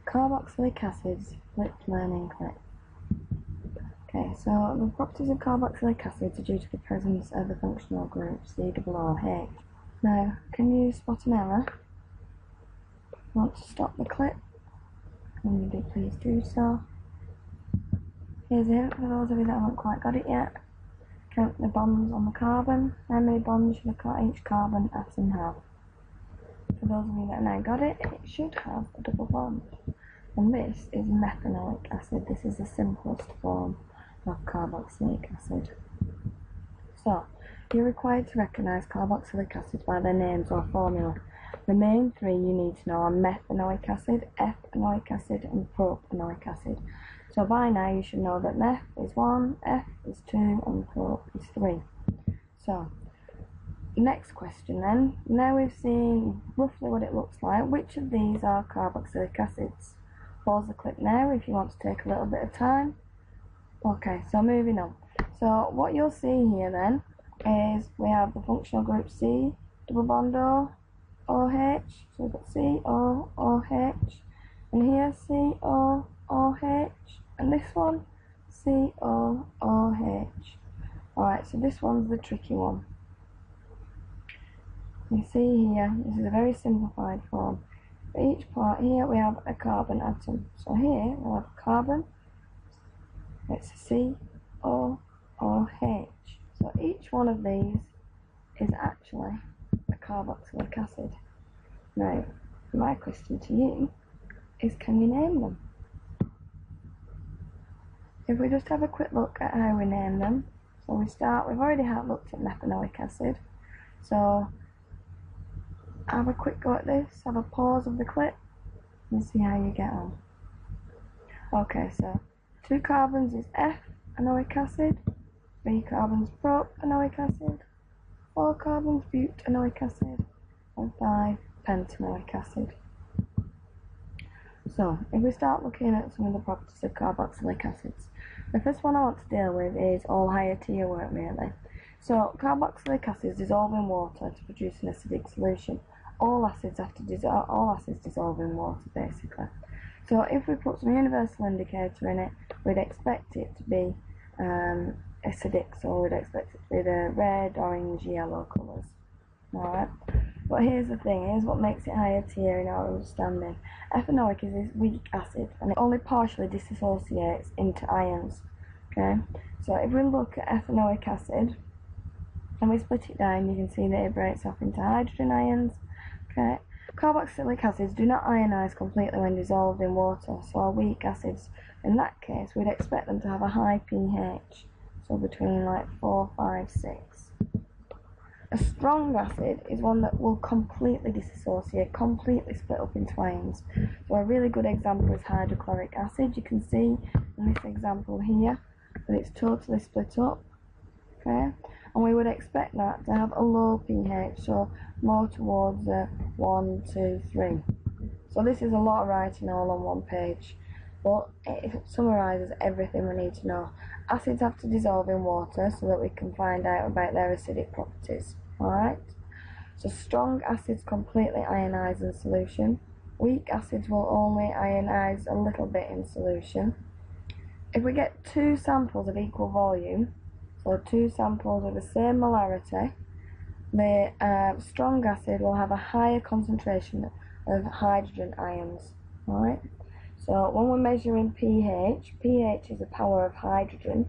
Carboxylic acids, flipped learning clip. Okay, so the properties of carboxylic acids are due to the presence of the functional group COOH. Now, can you spot an error? If you want to stop the clip, can you please do so? Here's a hint for those of you that haven't quite got it yet. Count the bonds on the carbon. How many bonds should each carbon atom have? For those of you that now got it, it should have a double bond. And this is methanoic acid. This is the simplest form of carboxylic acid. So, you're required to recognise carboxylic acids by their names or formula. The main three you need to know are methanoic acid, ethanoic acid and propanoic acid. So by now you should know that meth is 1, F is 2 and prop is 3. So, next question then. Now we've seen roughly what it looks like. Which of these are carboxylic acids? Pause the clip now if you want to take a little bit of time. Okay, so moving on. So what you'll see here then is we have the functional group C, double bond O, OH, so we've got C, O, OH, and here C, O, OH, and this one, C, O, OH. Alright, so this one's the tricky one. You see here, this is a very simplified form. For each part here we have a carbon atom. So here we have carbon, it's C, O, OH. So each one of these is actually a carboxylic acid. Now, my question to you is, can you name them? If we just have a quick look at how we name them. So we've already looked at methanoic acid. So have a quick go at this, have a pause of the clip and see how you get on. Okay, so 2 carbons is ethanoic acid, 3 carbons propanoic acid, 4 carbons butanoic acid, and 5 pentanoic acid. So, if we start looking at some of the properties of carboxylic acids, the first one I want to deal with is all higher tier work really. So, carboxylic acids dissolve in water to produce an acidic solution. All acids dissolve in water basically. So if we put some universal indicator in it, we'd expect it to be acidic, so we'd expect it to be the red, orange, yellow colours. Alright, but here's the thing, here's what makes it higher tier in our understanding. Ethanoic is this weak acid and it only partially dissociates into ions. Okay, so if we look at ethanoic acid and we split it down, you can see that it breaks off into hydrogen ions. Okay, carboxylic acids do not ionize completely when dissolved in water, so are weak acids. In that case, we'd expect them to have a high pH, so between like 4, 5, 6. A strong acid is one that will completely dissociate, completely split up into ions. So a really good example is hydrochloric acid. You can see in this example here that it's totally split up. Okay, and we would expect that to have a low pH, so more towards 1, 2, 3. So this is a lot of writing all on one page, but it summarises everything we need to know. Acids have to dissolve in water so that we can find out about their acidic properties. Alright, so strong acids completely ionise in solution. Weak acids will only ionise a little bit in solution. If we get 2 samples of equal volume, so 2 samples with the same molarity, the strong acid will have a higher concentration of hydrogen ions. Alright, so when we're measuring pH, pH is the power of hydrogen,